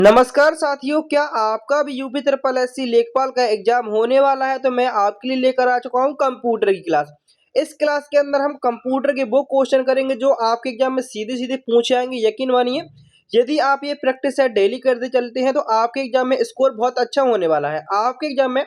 नमस्कार साथियों, क्या आपका भी यूपी ट्रिपल एससी लेखपाल का एग्जाम होने वाला है? तो मैं आपके लिए लेकर आ चुका हूं कंप्यूटर की क्लास। इस क्लास के अंदर हम कंप्यूटर के वो क्वेश्चन करेंगे जो आपके एग्जाम में सीधे सीधे पूछे आएंगे। यकीन मानिए, यदि आप ये प्रैक्टिस सेट डेली करते चलते हैं तो आपके एग्जाम में स्कोर बहुत अच्छा होने वाला है। आपके एग्जाम में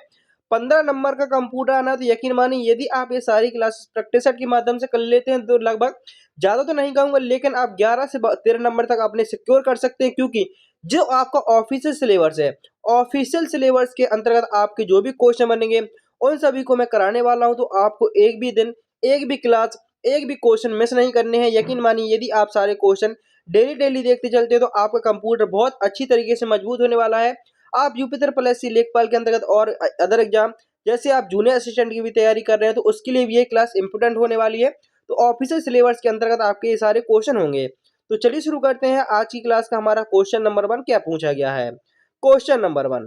15 नंबर का कंप्यूटर आना है, तो यकीन मानिए यदि आप ये सारी क्लासेस प्रैक्टिस सेट के माध्यम से कर लेते हैं तो लगभग ज्यादा तो नहीं कहूंगा, लेकिन आप 11 से 13 नंबर तक अपने सिक्योर कर सकते हैं। क्योंकि जो आपका ऑफिशियल सिलेबस है, ऑफिशियल सिलेबस के अंतर्गत आपके जो भी क्वेश्चन बनेंगे उन सभी को मैं कराने वाला हूं। तो आपको एक भी दिन, एक भी क्लास, एक भी क्वेश्चन मिस नहीं करने हैं। यकीन मानिए यदि आप सारे क्वेश्चन डेली डेली देखते चलते हैं तो आपका कंप्यूटर बहुत अच्छी तरीके से मजबूत होने वाला है। आप यूपी प्लस एससी लेखपाल के अंतर्गत और अदर एग्जाम जैसे आप जूनियर असिस्टेंट की भी तैयारी कर रहे हैं तो उसके लिए भी ये क्लास इंपोर्टेंट होने वाली है। तो ऑफिशियल सिलेबस के अंतर्गत आपके ये सारे क्वेश्चन होंगे। तो चलिए शुरू करते हैं आज की क्लास का। हमारा क्वेश्चन नंबर 1 क्या पूछा गया है? क्वेश्चन नंबर 1,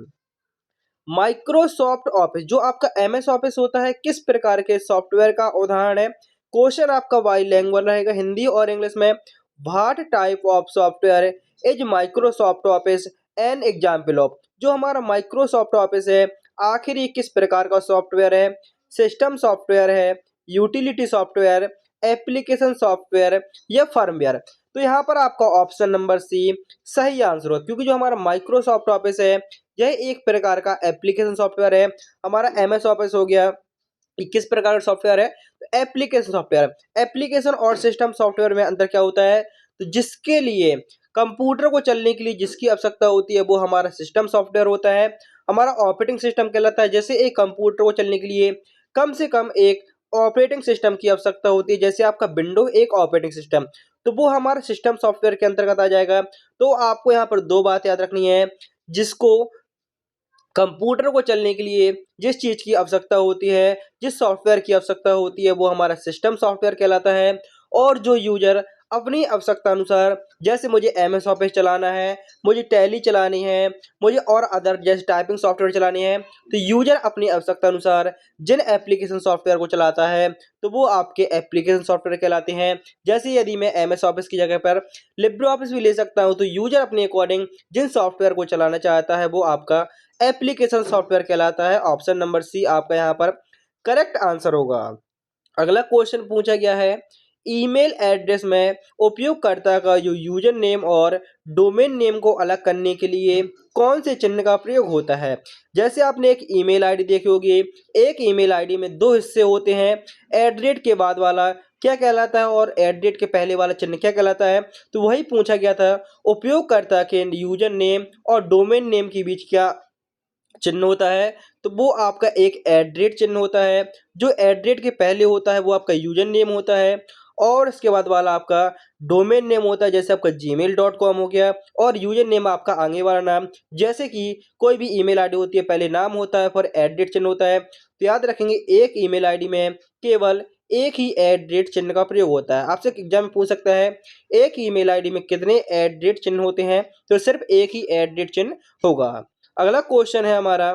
माइक्रोसॉफ्ट ऑफिस जो आपका एमएस ऑफिस होता है किस प्रकार के सॉफ्टवेयर का उदाहरण है? क्वेश्चन आपका बाई लैंग्वेज रहेगा, हिंदी और इंग्लिश में। What type of software is Microsoft office an example of? जो हमारा माइक्रोसॉफ्ट ऑफिस है आखिर ये किस प्रकार का सॉफ्टवेयर है? सिस्टम सॉफ्टवेयर है, यूटिलिटी सॉफ्टवेयर, एप्लीकेशन सॉफ्टवेयर या फर्मवेयर? तो यहाँ पर आपका ऑप्शन नंबर सी सही आंसर हो, क्योंकि जो हमारा माइक्रोसॉफ्ट ऑफिस है यह एक प्रकार का एप्लीकेशन सॉफ्टवेयर है। हमारा एमएस ऑफिस हो गया, ये किस प्रकार का सॉफ्टवेयर है? तो एप्लीकेशन सॉफ्टवेयर। एप्लीकेशन और सिस्टम सॉफ्टवेयर में अंतर क्या होता है? तो जिसके लिए कंप्यूटर को चलने के लिए जिसकी आवश्यकता होती है वो हमारा सिस्टम सॉफ्टवेयर होता है, हमारा ऑपरेटिंग सिस्टम कहलाता है। जैसे एक कंप्यूटर को चलने के लिए कम से कम एक ऑपरेटिंग सिस्टम की आवश्यकता होती है, जैसे आपका विंडो एक ऑपरेटिंग सिस्टम, तो वो हमारा सिस्टम सॉफ्टवेयर के अंतर्गत आ जाएगा। तो आपको यहाँ पर दो बात याद रखनी है। जिसको कंप्यूटर को चलने के लिए जिस चीज़ की आवश्यकता होती है, जिस सॉफ्टवेयर की आवश्यकता होती है वो हमारा सिस्टम सॉफ्टवेयर कहलाता है। और जो यूजर अपनी आवश्यकता अनुसार, जैसे मुझे एमएस ऑफिस चलाना है, मुझे टैली चलानी है, मुझे और अदर जैसे टाइपिंग सॉफ्टवेयर चलानी है, तो यूजर अपनी आवश्यकता अनुसार जिन एप्लीकेशन सॉफ्टवेयर को चलाता है तो वो आपके एप्लीकेशन सॉफ्टवेयर कहलाते हैं। जैसे यदि मैं एमएस ऑफिस की जगह पर लिब्रे ऑफिस भी ले सकता हूँ, तो यूजर अपने अकॉर्डिंग जिन सॉफ्टवेयर को चलाना चाहता है वो आपका एप्लीकेशन सॉफ्टवेयर कहलाता है। ऑप्शन नंबर सी आपका यहाँ पर करेक्ट आंसर होगा। अगला क्वेश्चन पूछा गया है, ईमेल एड्रेस में उपयोगकर्ता का जो यूजर नेम और डोमेन नेम को अलग करने के लिए कौन से चिन्ह का प्रयोग होता है? जैसे आपने एक ईमेल आईडी देखी होगी, एक ईमेल आईडी में दो हिस्से होते हैं। एट के बाद वाला क्या कहलाता है और एट के पहले वाला चिन्ह क्या कहलाता है? तो वही पूछा गया था, उपयोगकर्ता के यूजर नेम और डोमेन नेम के बीच क्या चिन्ह होता है? तो वो आपका एक एट चिन्ह होता है। जो एट के पहले होता है वो आपका यूजर नेम होता है, और इसके बाद वाला आपका डोमेन नेम होता है। जैसे आपका gmail.com हो गया, और यूजर नेम आपका आगे वाला नाम। जैसे कि कोई भी ईमेल आईडी होती है पहले नाम होता है फिर एट चिन्ह होता है। तो याद रखेंगे एक ईमेल आईडी में केवल एक ही एट चिन्ह का प्रयोग होता है। आपसे एग्जाम में पूछ सकता है एक ईमेल आईडी में कितने एट चिन्ह होते हैं? तो सिर्फ एक ही एट चिन्ह होगा। अगला क्वेश्चन है हमारा,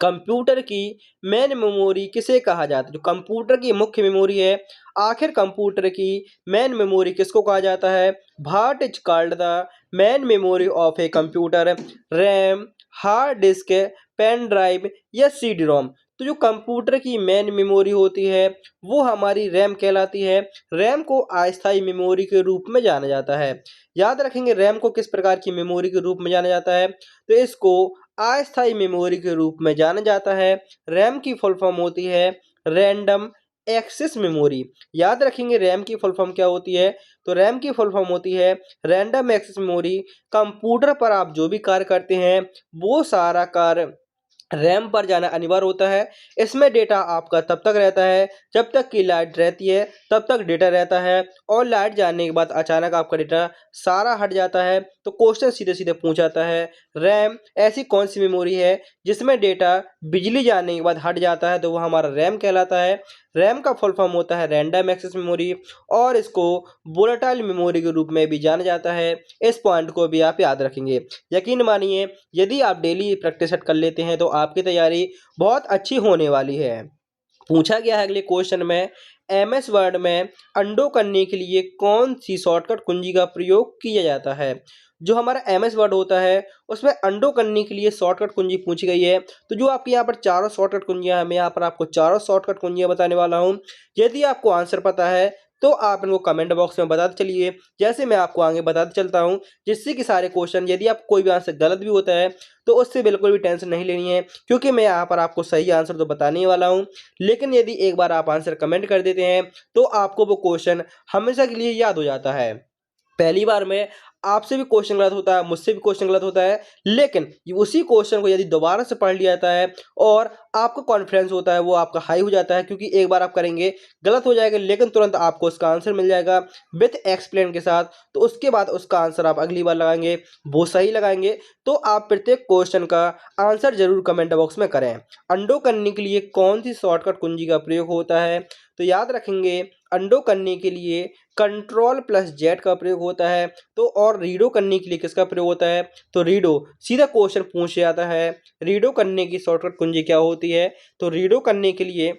कंप्यूटर की मेन मेमोरी किसे कहा जाता है? जो कंप्यूटर की मुख्य मेमोरी है, आखिर कंप्यूटर की मेन मेमोरी किसको कहा जाता है? What is called the main memory of a computer? RAM, hard disk, pen drive या सीडी रोम? तो जो कंप्यूटर की मेन मेमोरी होती है वो हमारी रैम कहलाती है। रैम को अस्थायी मेमोरी के रूप में जाना जाता है। याद रखेंगे रैम को किस प्रकार की मेमोरी के रूप में जाना जाता है? तो इसको अस्थायी मेमोरी के रूप में जाना जाता है। रैम की फुल फॉर्म होती है रैंडम एक्सेस मेमोरी। याद रखेंगे रैम की फुल फॉर्म क्या होती है? तो रैम की फुल फॉर्म होती है रैंडम एक्सेस मेमोरी। कंप्यूटर पर आप जो भी कार्य करते हैं वो सारा कार्य रैम पर जाना अनिवार्य होता है। इसमें डेटा आपका तब तक रहता है जब तक कि लाइट रहती है, तब तक डेटा रहता है, और लाइट जाने के बाद अचानक आपका डेटा सारा हट जाता है। तो क्वेश्चन सीधे सीधे पूछ जाता है, रैम ऐसी कौन सी मेमोरी है जिसमें डेटा बिजली जाने के बाद हट जाता है? तो वो हमारा रैम कहलाता है। रैम का फुल फॉर्म होता है रैंडम एक्सेस मेमोरी, और इसको वोलेटाइल मेमोरी के रूप में भी जाना जाता है। इस पॉइंट को भी आप याद रखेंगे। यकीन मानिए यदि आप डेली प्रैक्टिस कर लेते हैं तो आपकी तैयारी बहुत अच्छी होने वाली है। पूछा गया है अगले क्वेश्चन में, MS वर्ड में अंडो करने के लिए कौन सी शॉर्टकट कुंजी का प्रयोग किया जाता है? जो हमारा MS वर्ड होता है उसमें अंडो करने के लिए शॉर्टकट कुंजी पूछी गई है। तो जो आपकी यहाँ पर चारों शॉर्टकट कुंजियाँ हैं, मैं यहाँ पर आपको चारों शॉर्टकट कुंजियाँ बताने वाला हूँ। यदि आपको आंसर पता है तो आप इनको कमेंट बॉक्स में बताते चलिए, जैसे मैं आपको आगे बताते चलता हूँ, जिससे कि सारे क्वेश्चन, यदि आप कोई भी आंसर गलत भी होता है तो उससे बिल्कुल भी टेंशन नहीं लेनी है, क्योंकि मैं यहाँ पर आपको सही आंसर तो बताने ही वाला हूँ। लेकिन यदि एक बार आप आंसर कमेंट कर देते हैं तो आपको वो क्वेश्चन हमेशा के लिए याद हो जाता है। पहली बार में आपसे भी क्वेश्चन गलत होता है, मुझसे भी क्वेश्चन गलत होता है, लेकिन उसी क्वेश्चन को यदि दोबारा से पढ़ लिया जाता है और आपका कॉन्फिडेंस होता है वो आपका हाई हो जाता है, क्योंकि एक बार आप करेंगे गलत हो जाएगा लेकिन तुरंत आपको उसका आंसर मिल जाएगा विथ एक्सप्लेन के साथ। तो उसके बाद उसका आंसर आप अगली बार लगाएंगे, वो सही लगाएंगे, तो आप प्रत्येक क्वेश्चन का आंसर जरूर कमेंट बॉक्स में करें। अंडो करने के लिए कौन सी शॉर्टकट कुंजी का प्रयोग होता है? तो याद रखेंगे, अंडो करने के लिए Ctrl+Z का प्रयोग होता है। तो और रीडो करने के लिए किसका प्रयोग होता है? तो रीडो। सीधा क्वेश्चन पूछ जाता है, रीडो करने की शॉर्टकट कुंजी क्या होती है? तो रीडो करने के लिए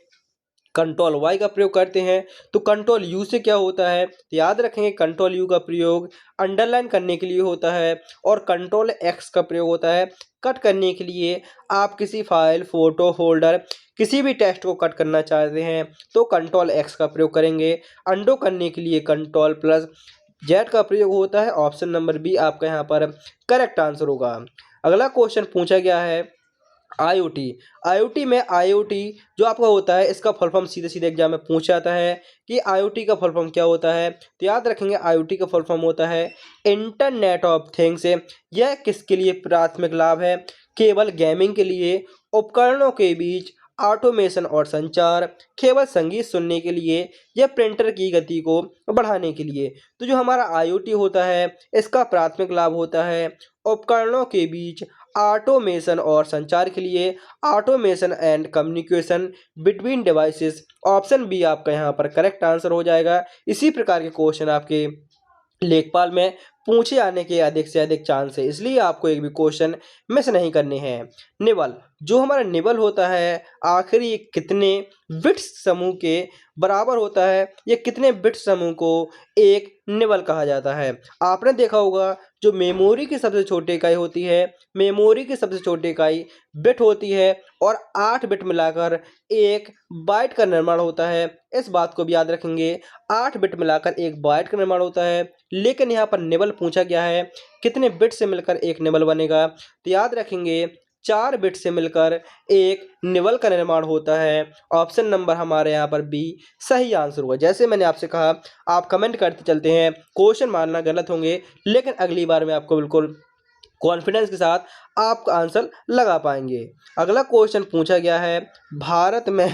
Ctrl+Y का प्रयोग करते हैं। तो Ctrl+U से क्या होता है? तो याद रखेंगे, Ctrl+U का प्रयोग अंडरलाइन करने के लिए होता है और Ctrl+X का प्रयोग होता है कट करने के लिए। आप किसी फाइल, फोटो, फोल्डर, किसी भी टेक्स्ट को कट करना चाहते हैं तो Ctrl+X का प्रयोग करेंगे। अंडो करने के लिए Ctrl+Z का प्रयोग होता है। ऑप्शन नंबर बी आपका यहाँ पर करेक्ट आंसर होगा। अगला क्वेश्चन पूछा गया है IoT। IoT में IoT जो आपका होता है इसका फुल फॉर्म सीधे सीधे एग्जाम में पूछा जाता है कि IoT का फुल फॉर्म क्या होता है? तो याद रखेंगे, IoT का फुल फॉर्म होता है इंटरनेट ऑफ थिंग्स। यह किसके लिए प्राथमिक लाभ है? केवल गेमिंग के लिए, उपकरणों के बीच ऑटोमेशन और संचार, केवल संगीत सुनने के लिए, या प्रिंटर की गति को बढ़ाने के लिए। तो जो हमारा IoT होता है इसका प्राथमिक लाभ होता है उपकरणों के बीच ऑटोमेशन और संचार के लिए, automation and communication between devices. Option B आपका यहाँ पर करेक्ट आंसर हो जाएगा। इसी प्रकार के क्वेश्चन आपके लेखपाल में पूछे आने के अधिक से अधिक चांस है, इसलिए आपको एक भी क्वेश्चन मिस नहीं करने हैं। निबल, जो हमारा निबल होता है आखिर ये कितने बिट्स समूह के बराबर होता है? ये कितने बिट्स समूह को एक निबल कहा जाता है? आपने देखा होगा, जो मेमोरी की सबसे छोटी इकाई होती है, मेमोरी की सबसे छोटी इकाई बिट होती है और 8 बिट मिलाकर एक बाइट का निर्माण होता है। इस बात को भी याद रखेंगे, 8 बिट मिलाकर एक बाइट का निर्माण होता है। लेकिन यहाँ पर निबल पूछा गया है कितने बिट से मिलकर एक निबल बनेगा? तो याद रखेंगे 4 बिट से मिलकर एक निबल का निर्माण होता है। ऑप्शन नंबर हमारे यहाँ पर बी सही आंसर होगा। जैसे मैंने आपसे कहा, आप कमेंट करते चलते हैं, क्वेश्चन मानना गलत होंगे, लेकिन अगली बार में आपको बिल्कुल कॉन्फिडेंस के साथ आप आंसर लगा पाएंगे। अगला क्वेश्चन पूछा गया है, भारत में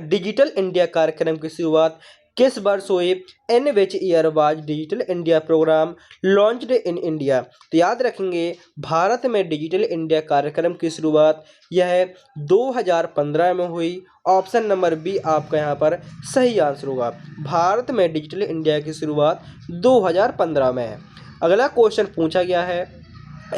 डिजिटल इंडिया कार्यक्रम की शुरुआत किस वर्ष हुई? In which year was digital India program launched in India? तो याद रखेंगे, भारत में डिजिटल इंडिया कार्यक्रम की शुरुआत यह 2015 में हुई। ऑप्शन नंबर बी आपका यहाँ पर सही आंसर होगा। भारत में डिजिटल इंडिया की शुरुआत 2015 में। अगला क्वेश्चन पूछा गया है,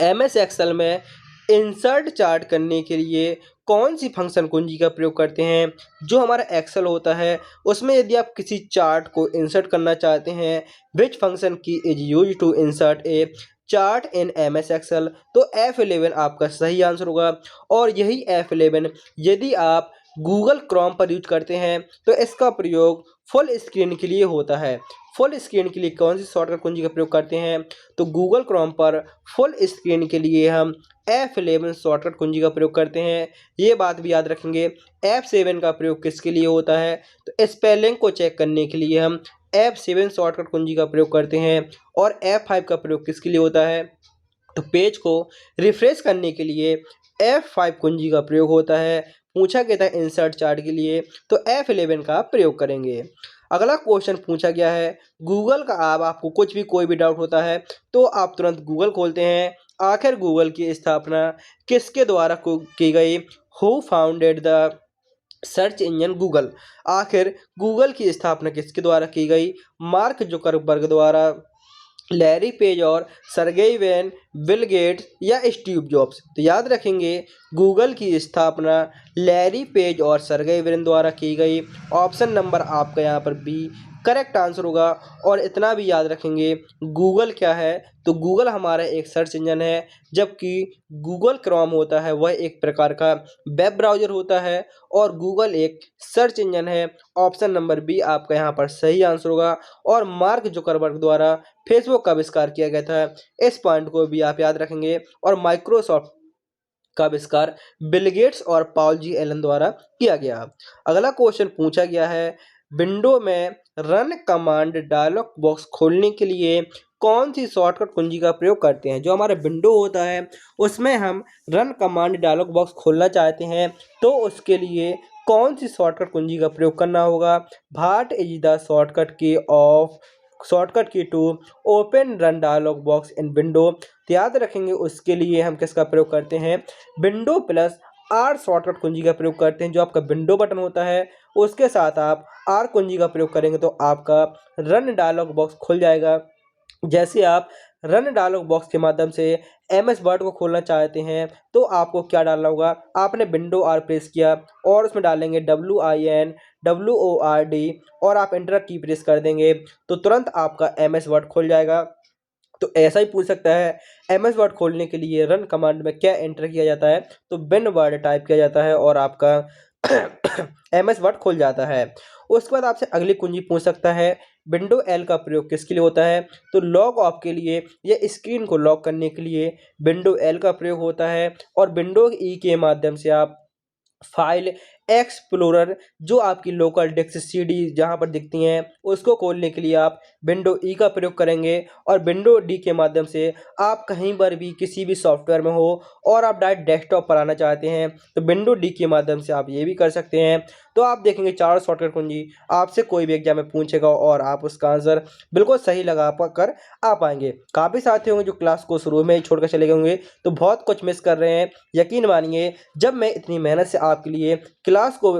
MS एक्सेल में इंसर्ट चार्ट करने के लिए कौन सी फंक्शन कुंजी का प्रयोग करते हैं? जो हमारा एक्सेल होता है उसमें यदि आप किसी चार्ट को इंसर्ट करना चाहते हैं, which function key is use to insert a chart in MS Excel? तो F11 आपका सही आंसर होगा। और यही F11 यदि आप गूगल क्रोम पर यूज करते हैं तो इसका प्रयोग फुल स्क्रीन के लिए होता है। फुल स्क्रीन के लिए कौन सी शॉर्टकट कुंजी का प्रयोग करते हैं? तो गूगल क्रोम पर फुल स्क्रीन के लिए हम F11 शॉर्टकट कुंजी का प्रयोग करते हैं। ये बात भी याद रखेंगे। F7 का प्रयोग किसके लिए होता है? तो स्पेलिंग को चेक करने के लिए हम F7 शॉर्टकट कुंजी का प्रयोग करते हैं। और F5 का प्रयोग किसके लिए होता है? तो पेज को रिफ्रेश करने के लिए F5 कुंजी का प्रयोग होता है। पूछा गया था इंसर्ट चार्ट के लिए, तो F11 का प्रयोग करेंगे। अगला क्वेश्चन पूछा गया है, गूगल का अब आपको कुछ भी कोई भी डाउट होता है तो आप तुरंत गूगल खोलते हैं। आखिर गूगल की स्थापना किसके द्वारा की गई? Who founded the search engine Google? आखिर गूगल की स्थापना किसके द्वारा की गई? मार्क जुकरबर्ग द्वारा लैरी पेज और सर्गेई वैन, बिल गेट्स या स्टीव जॉब्स? तो याद रखेंगे गूगल की स्थापना लैरी पेज और सर्गेई वैन द्वारा की गई। ऑप्शन नंबर आपका यहाँ पर बी करेक्ट आंसर होगा। और इतना भी याद रखेंगे गूगल क्या है, तो गूगल हमारा एक सर्च इंजन है, जबकि गूगल क्रोम होता है वह एक प्रकार का वेब ब्राउज़र होता है और गूगल एक सर्च इंजन है। ऑप्शन नंबर बी आपका यहाँ पर सही आंसर होगा। और मार्क जुकरबर्ग द्वारा फेसबुक का आविष्कार किया गया था, इस पॉइंट को भी आप याद रखेंगे। और माइक्रोसॉफ्ट का आविष्कार बिल गेट्स और पॉल जी एलन द्वारा किया गया। अगला क्वेश्चन पूछा गया है, विंडो में रन कमांड डायलॉग बॉक्स खोलने के लिए कौन सी शॉर्टकट कुंजी का प्रयोग करते हैं? जो हमारा विंडो होता है उसमें हम रन कमांड डायलॉग बॉक्स खोलना चाहते हैं तो उसके लिए कौन सी शॉर्टकट कुंजी का प्रयोग करना होगा? What is the shortcut key to open run dialog box in window. तो याद रखेंगे उसके लिए हम किसका प्रयोग करते हैं? विंडो प्लस आर शॉर्टकट कुंजी का प्रयोग करते हैं। जो आपका विंडो बटन होता है उसके साथ आप आर कुंजी का प्रयोग करेंगे तो आपका रन डायलॉग बॉक्स खुल जाएगा। जैसे आप रन डायलॉग बॉक्स के माध्यम से एमएस वर्ड को खोलना चाहते हैं तो आपको क्या डालना होगा? आपने विंडो आर प्रेस किया और उसमें डालेंगे WINWORD और आप एंटर की प्रेस कर देंगे तो तुरंत आपका एमएस वर्ड खुल जाएगा। तो ऐसा ही पूछ सकता है, एमएस वर्ड खोलने के लिए रन कमांड में क्या एंटर किया जाता है? तो बिन वर्ड टाइप किया जाता है और आपका एमएस वर्ड खुल जाता है। उसके बाद आपसे अगली कुंजी पूछ सकता है, विंडो एल का प्रयोग किसके लिए होता है? तो लॉग ऑफ के लिए या स्क्रीन को लॉक करने के लिए विंडो एल का प्रयोग होता है। और विंडो ई के माध्यम से आप फाइल एक्सप्लोरर जो आपकी लोकल डिस्क सीडी जहां पर दिखती हैं उसको खोलने के लिए आप विंडो ई का प्रयोग करेंगे। और विंडो डी के माध्यम से आप कहीं पर भी किसी भी सॉफ्टवेयर में हो और आप डायरेक्ट डेस्कटॉप पर आना चाहते हैं तो विंडो डी के माध्यम से आप ये भी कर सकते हैं। तो आप देखेंगे चार शॉर्टकट कुंजी आपसे कोई भी एग्जाम में पूछेगा और आप उसका आंसर बिल्कुल सही लगा कर आ पाएंगे। काफ़ी साथी होंगे जो क्लास को शुरू में ही छोड़कर चले गए होंगे तो बहुत कुछ मिस कर रहे हैं। यकीन मानिए जब मैं इतनी मेहनत से आपके लिए क्लास को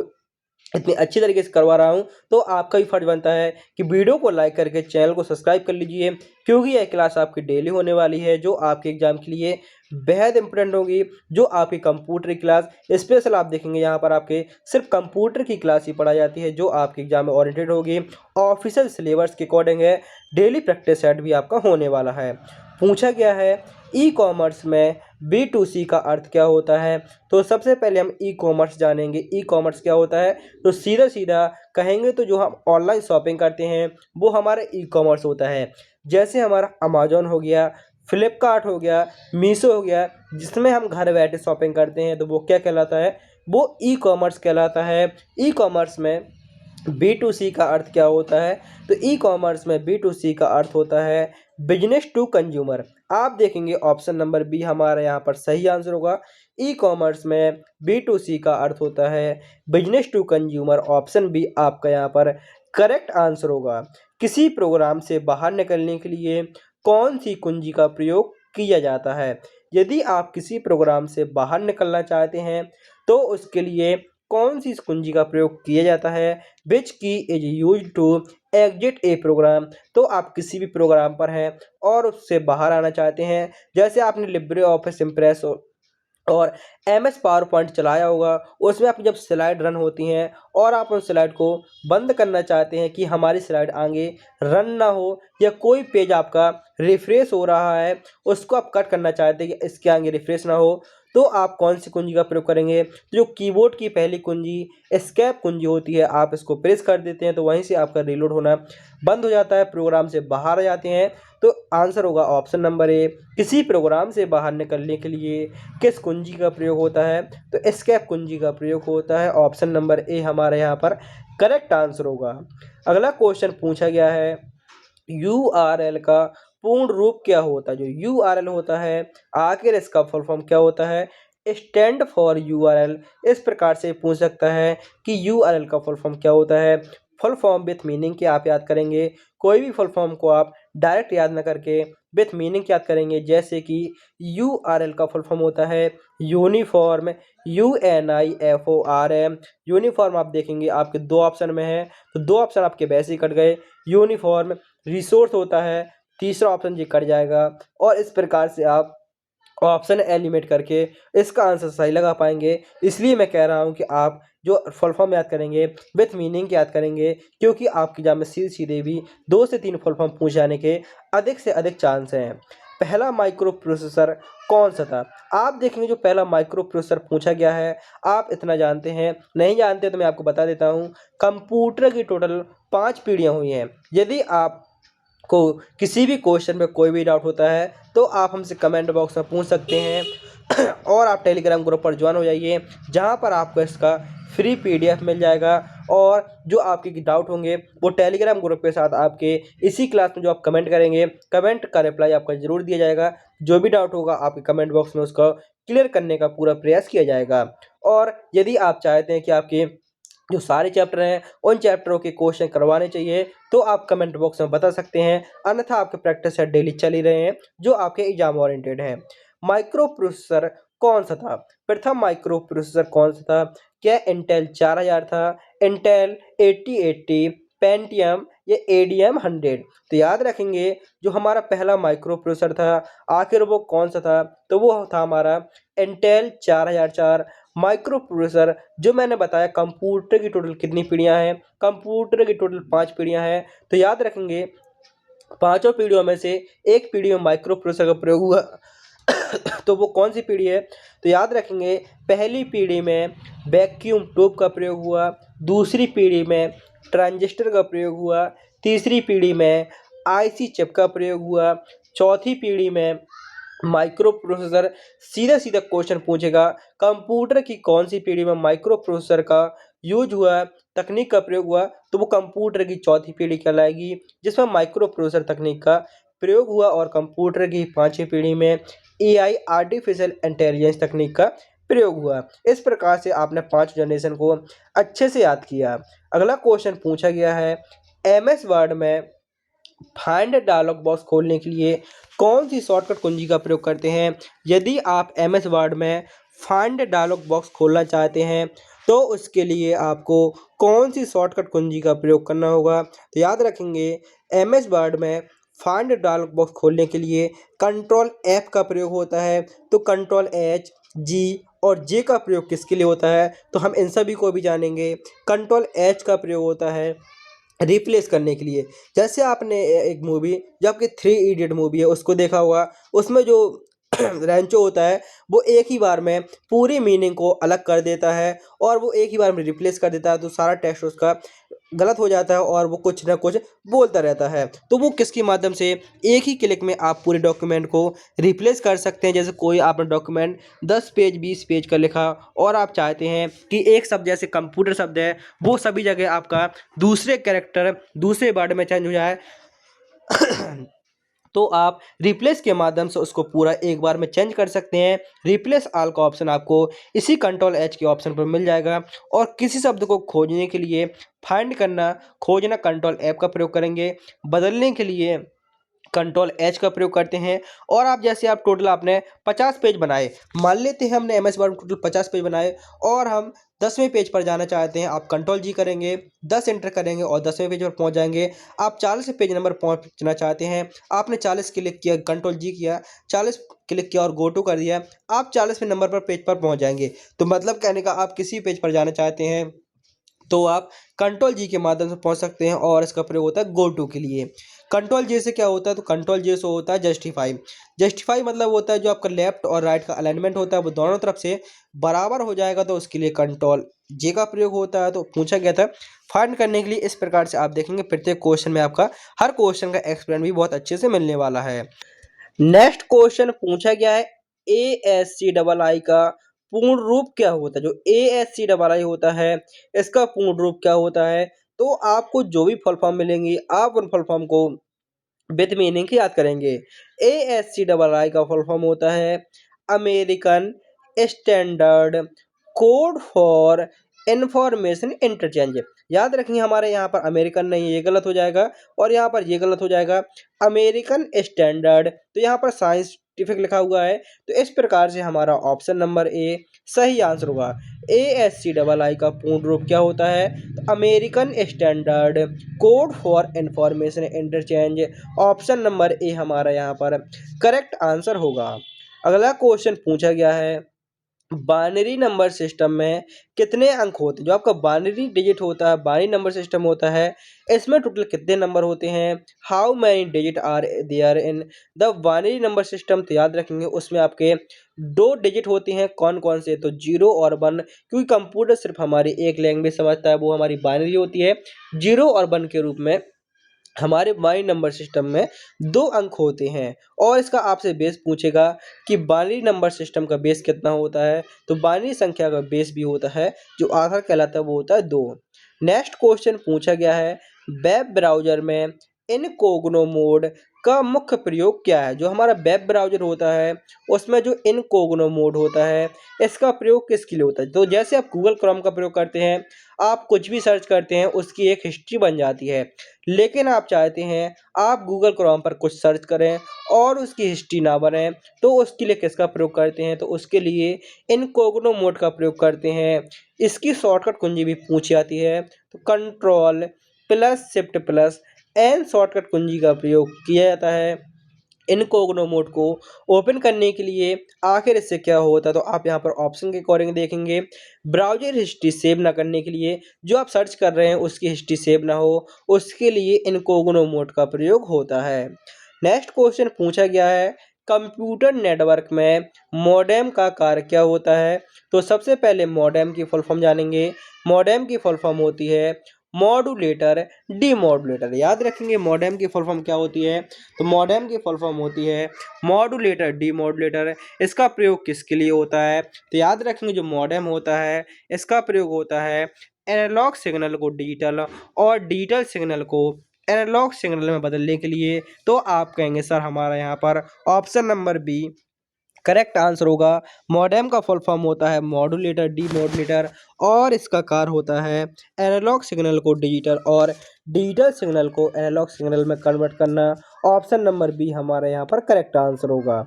इतनी अच्छी तरीके से करवा रहा हूँ तो आपका भी फर्ज बनता है कि वीडियो को लाइक करके चैनल को सब्सक्राइब कर लीजिए, क्योंकि यह क्लास आपकी डेली होने वाली है जो आपके एग्जाम के लिए बेहद इंपॉर्टेंट होगी। जो आपकी कंप्यूटर की क्लास स्पेशल आप देखेंगे यहाँ पर आपके सिर्फ कंप्यूटर की क्लास ही पढ़ाई जाती है जो आपके एग्जाम में ओरिएंटेड होगी। ऑफिशियल सिलेबस के अकॉर्डिंग है, डेली प्रैक्टिस सेट भी आपका होने वाला है। पूछा गया है ई कॉमर्स में B2C का अर्थ क्या होता है? तो सबसे पहले हम ई कॉमर्स जानेंगे। ई कॉमर्स क्या होता है? तो सीधा सीधा कहेंगे तो जो हम ऑनलाइन शॉपिंग करते हैं वो हमारा ई कॉमर्स होता है। जैसे हमारा अमेजोन हो गया, फ्लिपकार्ट हो गया, मीशो हो गया, जिसमें हम घर बैठे शॉपिंग करते हैं तो वो क्या कहलाता है? वो ई कॉमर्स कहलाता है। ई कॉमर्स में B2C का अर्थ क्या होता है? तो ई कॉमर्स में B2C का अर्थ होता है बिजनेस टू कंज्यूमर। आप देखेंगे ऑप्शन नंबर बी हमारा यहाँ पर सही आंसर होगा। ई कॉमर्स में B2C का अर्थ होता है business to consumer. Option B आपका यहाँ पर करेक्ट आंसर होगा। किसी प्रोग्राम से बाहर निकलने के लिए कौन सी कुंजी का प्रयोग किया जाता है? यदि आप किसी प्रोग्राम से बाहर निकलना चाहते हैं तो उसके लिए कौन सी इस कुंजी का प्रयोग किया जाता है? Which key is use to exit a program. तो आप किसी भी प्रोग्राम पर हैं और उससे बाहर आना चाहते हैं, जैसे आपने लिब्रे ऑफिस इम्प्रेस और MS पावर पॉइंट चलाया होगा, उसमें आपकी जब स्लाइड रन होती हैं और आप उन स्लाइड को बंद करना चाहते हैं कि हमारी स्लाइड आगे रन ना हो, या कोई पेज आपका रिफ्रेश हो रहा है उसको आप कट करना चाहते हैं कि इसके आगे रिफ्रेश ना हो, तो आप कौन सी कुंजी का प्रयोग करेंगे? तो जो कीबोर्ड की पहली कुंजी एस्केप कुंजी होती है आप इसको प्रेस कर देते हैं तो वहीं से आपका रीलोड होना बंद हो जाता है, प्रोग्राम से बाहर आ जाते हैं। तो आंसर होगा ऑप्शन नंबर ए। किसी प्रोग्राम से बाहर निकलने के लिए किस कुंजी का प्रयोग होता है? तो एस्केप कुंजी का प्रयोग होता है। ऑप्शन नंबर ए हमारे यहाँ पर करेक्ट आंसर होगा। अगला क्वेश्चन पूछा गया है, URL का पूर्ण रूप क्या होता है? जो URL होता है आखिर इसका फुल फॉर्म क्या होता है? Stand for URL। इस प्रकार से पूछ सकता है कि URL का फुल फॉर्म क्या होता है। फुल फॉर्म विथ मीनिंग के आप याद करेंगे, कोई भी फुल फॉर्म को आप डायरेक्ट याद ना करके विथ मीनिंग याद करेंगे। जैसे कि URL का फुल फॉर्म होता है यूनिफॉर्म, UNIFORM। यूनिफॉर्म आप देखेंगे आपके दो ऑप्शन में है तो दो ऑप्शन आपके वैसे ही कट गए। यूनिफॉर्म रिसोर्स होता है तीसरा ऑप्शन जी कट जाएगा और इस प्रकार से आप ऑप्शन एलिमिनेट करके इसका आंसर सही लगा पाएंगे। इसलिए मैं कह रहा हूं कि आप जो फुल फॉर्म याद करेंगे विथ मीनिंग याद करेंगे, क्योंकि आपकी एग्जाम में सीधे सीधे भी 2 से 3 फुल फॉर्म पूछ जाने के अधिक से अधिक चांस हैं। पहला माइक्रो प्रोसेसर कौन सा था? आप देखेंगे जो पहला माइक्रो प्रोसेसर पूछा गया है, आप इतना जानते हैं, नहीं जानते तो मैं आपको बता देता हूँ। कंप्यूटर की टोटल 5 पीढ़ियाँ हुई हैं। यदि आप को किसी भी क्वेश्चन में कोई भी डाउट होता है तो आप हमसे कमेंट बॉक्स में पूछ सकते हैं और आप टेलीग्राम ग्रुप पर ज्वाइन हो जाइए, जहां पर आपको इसका फ्री पीडीएफ मिल जाएगा और जो आपके डाउट होंगे वो टेलीग्राम ग्रुप के साथ आपके इसी क्लास में जो आप कमेंट करेंगे, कमेंट का रिप्लाई आपका ज़रूर दिया जाएगा। जो भी डाउट होगा आपके कमेंट बॉक्स में उसका क्लियर करने का पूरा प्रयास किया जाएगा। और यदि आप चाहते हैं कि आपके जो सारे चैप्टर हैं उन चैप्टरों के क्वेश्चन करवाने चाहिए तो आप कमेंट बॉक्स में बता सकते हैं, अन्यथा आपके प्रैक्टिस सेट डेली चल ही रहे हैं जो आपके एग्जाम ओरिएंटेड हैं। माइक्रो प्रोसेसर कौन सा था? प्रथम माइक्रो प्रोसेसर कौन सा था? क्या इंटेल 4000 था, इंटेल 8080, पेंटियम या एडीएम 100? तो याद रखेंगे जो हमारा पहला माइक्रो प्रोसेसर था आखिर वो कौन सा था? तो वो था हमारा इंटेल 4004 माइक्रो प्रोसेसर। जो मैंने बताया कंप्यूटर की टोटल कितनी पीढ़ियां हैं? कंप्यूटर की टोटल 5 पीढ़ियां हैं। तो याद रखेंगे पांचों पीढ़ियों में से एक पीढ़ी में माइक्रो प्रोसेसर का प्रयोग हुआ तो वो कौन सी पीढ़ी है? तो याद रखेंगे पहली पीढ़ी में वैक्यूम ट्यूब का प्रयोग हुआ, दूसरी पीढ़ी में ट्रांजिस्टर का प्रयोग हुआ, तीसरी पीढ़ी में आईसी चिप का प्रयोग हुआ, चौथी पीढ़ी में माइक्रो प्रोसेसर। सीधा सीधा क्वेश्चन पूछेगा कंप्यूटर की कौन सी पीढ़ी में माइक्रो प्रोसेसर का यूज हुआ, तकनीक का प्रयोग हुआ? तो वो कंप्यूटर की चौथी पीढ़ी कहलाएगी जिसमें माइक्रो प्रोसेसर तकनीक का प्रयोग हुआ। और कंप्यूटर की पांचवी पीढ़ी में एआई आर्टिफिशियल इंटेलिजेंस तकनीक का प्रयोग हुआ। इस प्रकार से आपने 5 जनरेशन को अच्छे से याद किया। अगला क्वेश्चन पूछा गया है एमएस वर्ड में फाइंड डायलॉग बॉक्स खोलने के लिए कौन सी शॉर्टकट कुंजी का प्रयोग करते हैं? यदि आप एमएस वर्ड में फाइंड डायलॉग बॉक्स खोलना चाहते हैं तो उसके लिए आपको कौन सी शॉर्टकट कुंजी का प्रयोग करना होगा? तो याद रखेंगे एमएस वर्ड में फाइंड डायलॉग बॉक्स खोलने के लिए कंट्रोल एफ का प्रयोग होता है। तो कंट्रोल एच, जी और जे का प्रयोग किसके लिए होता है? तो हम इन सभी को भी जानेंगे। कंट्रोल एच का प्रयोग होता है रिप्लेस करने के लिए। जैसे आपने एक मूवी जो आपकी 3 इडियट मूवी है उसको देखा होगा, उसमें जो रैंचो होता है वो एक ही बार में पूरी मीनिंग को अलग कर देता है और वो एक ही बार में रिप्लेस कर देता है, तो सारा टेक्स्ट उसका गलत हो जाता है और वो कुछ ना कुछ बोलता रहता है। तो वो किसके माध्यम से? एक ही क्लिक में आप पूरे डॉक्यूमेंट को रिप्लेस कर सकते हैं। जैसे कोई आपने डॉक्यूमेंट 10 पेज 20 पेज का लिखा और आप चाहते हैं कि एक शब्द जैसे कंप्यूटर शब्द है वो सभी जगह आपका दूसरे कैरेक्टर दूसरे वर्ड में चेंज हो जाए तो आप रिप्लेस के माध्यम से उसको पूरा एक बार में चेंज कर सकते हैं। रिप्लेस ऑल का ऑप्शन आपको इसी कंट्रोल एच के ऑप्शन पर मिल जाएगा। और किसी शब्द को खोजने के लिए फाइंड करना खोजना कंट्रोल एफ का प्रयोग करेंगे, बदलने के लिए कंट्रोल एच का प्रयोग करते हैं। और आप जैसे आप टोटल आपने 50 पेज बनाए, मान लेते हैं हमने एमएस वर्ड टोटल 50 पेज बनाए और हम 10वें पेज पर जाना चाहते हैं, आप कंट्रोल जी करेंगे, 10 एंटर करेंगे और 10वें पेज पर पहुंच जाएंगे। आप 40 पेज नंबर पहुंचना चाहते हैं, आपने 40 क्लिक किया, कंट्रोल जी किया, 40 क्लिक किया और गो टू कर दिया, आप 40वें नंबर पर पेज पर पहुंच जाएंगे। तो मतलब कहने का आप किसी पेज पर जाना चाहते हैं तो आप कंट्रोल जी के माध्यम से पहुंच सकते हैं और इसका प्रयोग होता है गो टू के लिए। कंट्रोल जे से क्या होता है? तो कंट्रोल जे से होता है जस्टिफाई। जस्टिफाई मतलब होता है जो आपका लेफ्ट और राइट का अलाइनमेंट होता है वो दोनों तरफ से बराबर हो जाएगा, तो उसके लिए कंट्रोल जे का प्रयोग होता है। तो पूछा गया था फाइंड करने के लिए। इस प्रकार से आप देखेंगे प्रत्येक क्वेश्चन में आपका हर क्वेश्चन का एक्सप्लेन भी बहुत अच्छे से मिलने वाला है। नेक्स्ट क्वेश्चन पूछा गया है ASCII का पूर्ण रूप क्या होता है? जो ASCII होता है इसका पूर्ण रूप क्या होता है? तो आपको जो भी फुल फॉर्म मिलेंगी आप उन फुल फॉर्म को विद मीनिंग की याद करेंगे। ASCII का फुल फॉर्म होता है American standard code for information interchange. याद रखेंगे हमारे यहाँ पर अमेरिकन नहीं, ये गलत हो जाएगा और यहाँ पर ये गलत हो जाएगा, अमेरिकन स्टैंडर्ड। तो यहाँ पर साइंटिफिक लिखा हुआ है, तो इस प्रकार से हमारा ऑप्शन नंबर ए सही आंसर होगा। ASCII का पूर्ण रूप क्या होता है? तो American standard code for information interchange. Option number A हमारा यहाँ पर करेक्ट आंसर होगा। अगला क्वेश्चन पूछा गया है, बाइनरी नंबर सिस्टम में कितने अंक होते हैं? जो आपका बाइनरी डिजिट होता है, बाइनरी नंबर सिस्टम होता है, इसमें टोटल कितने नंबर होते हैं? How many digit are there in the binary number system? तो याद रखेंगे उसमें आपके 2 डिजिट होते हैं। कौन कौन से? तो 0 और 1, क्योंकि कंप्यूटर सिर्फ हमारी एक लैंग्वेज समझता है, वो हमारी बाइनरी होती है। 0 और 1 के रूप में हमारे बाइनरी नंबर सिस्टम में 2 अंक होते हैं। और इसका आपसे बेस पूछेगा कि बाइनरी नंबर सिस्टम का बेस कितना होता है? तो बाइनरी संख्या का बेस भी होता है, जो आधार कहलाता है, वो होता है 2। नेक्स्ट क्वेश्चन पूछा गया है, वेब ब्राउज़र में इनकॉग्नो मोड का मुख्य प्रयोग क्या है? जो हमारा वेब ब्राउज़र होता है, उसमें जो इनकॉग्नो मोड होता है, इसका प्रयोग किसके लिए होता है? तो जैसे आप गूगल क्रोम का प्रयोग करते हैं, आप कुछ भी सर्च करते हैं, उसकी एक हिस्ट्री बन जाती है। लेकिन आप चाहते हैं आप गूगल क्रोम पर कुछ सर्च करें और उसकी हिस्ट्री ना बने, तो उसके लिए किसका प्रयोग करते हैं? तो उसके लिए इनकॉग्नो मोड का प्रयोग करते हैं। इसकी शॉर्टकट कुंजी भी पूछी जाती है, तो control plus shift plus N shortcut कुंजी का प्रयोग किया जाता है इनकॉग्नो मोड को ओपन करने के लिए। आखिर इससे क्या होता है? तो आप यहाँ पर ऑप्शन के अकॉर्डिंग देखेंगे, ब्राउज़र हिस्ट्री सेव ना करने के लिए, जो आप सर्च कर रहे हैं उसकी हिस्ट्री सेव ना हो, उसके लिए इनकॉग्नो मोड का प्रयोग होता है। नेक्स्ट क्वेश्चन पूछा गया है, कंप्यूटर नेटवर्क में मॉडेम का कार्य क्या होता है? तो सबसे पहले मॉडेम की फुल फॉर्म जानेंगे। मॉडेम की फुल फॉर्म होती है मॉड्यूलेटर डीमॉड्यूलेटर। याद रखेंगे मॉडेम की फुल फॉर्म क्या होती है? तो मॉडेम की फुल फॉर्म होती है मॉड्यूलेटर डीमॉड्यूलेटर। इसका प्रयोग किसके लिए होता है? तो याद रखेंगे जो मॉडेम होता है, इसका प्रयोग होता है एनालॉग सिग्नल को डिजिटल और डिजिटल सिग्नल को एनालॉग सिग्नल में बदलने के लिए। तो आप कहेंगे सर हमारा यहाँ पर option number B correct answer होगा। मॉडेम का फुल फॉर्म होता है मॉड्यूलेटर डीमॉड्यूलेटर और इसका कार्य होता है एनालॉग सिग्नल को डिजिटल और डिजिटल सिग्नल को एनालॉग सिग्नल में कन्वर्ट करना। ऑप्शन नंबर बी हमारे यहाँ पर करेक्ट आंसर होगा।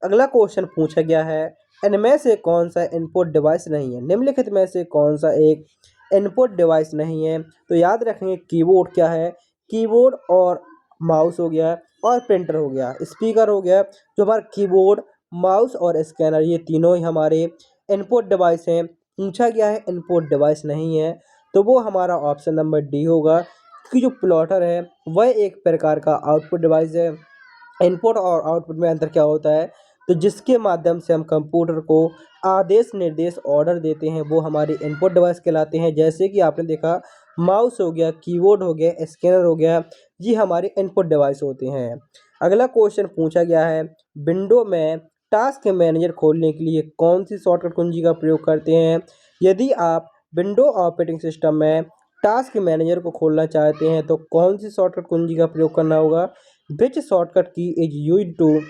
अगला क्वेश्चन पूछा गया है, इनमें से कौन सा इनपुट डिवाइस नहीं है? निम्नलिखित में से कौन सा एक इनपुट डिवाइस नहीं है? तो याद रखेंगे कीबोर्ड क्या है? कीबोर्ड और माउस हो गया और प्रिंटर हो गया, स्पीकर हो गया। जो हमारा कीबोर्ड, माउस और स्कैनर, ये तीनों ही हमारे इनपुट डिवाइस हैं। पूछा गया है इनपुट डिवाइस नहीं है, तो वो हमारा ऑप्शन नंबर डी होगा, क्योंकि जो प्लॉटर है वह एक प्रकार का आउटपुट डिवाइस है। इनपुट और आउटपुट में अंतर क्या होता है? तो जिसके माध्यम से हम कंप्यूटर को आदेश निर्देश ऑर्डर देते हैं, वो हमारी इनपुट डिवाइस कहलाते हैं। जैसे कि आपने देखा माउस हो गया, कीबोर्ड हो गया, स्कैनर हो गया, ये हमारे इनपुट डिवाइस होते हैं। अगला क्वेश्चन पूछा गया है, विंडो में टास्क मैनेजर खोलने के लिए कौन सी शॉर्टकट कुंजी का प्रयोग करते हैं? यदि आप विंडो ऑपरेटिंग सिस्टम में टास्क मैनेजर को खोलना चाहते हैं, तो कौन सी शॉर्टकट कुंजी का प्रयोग करना होगा? Which shortcut key is used to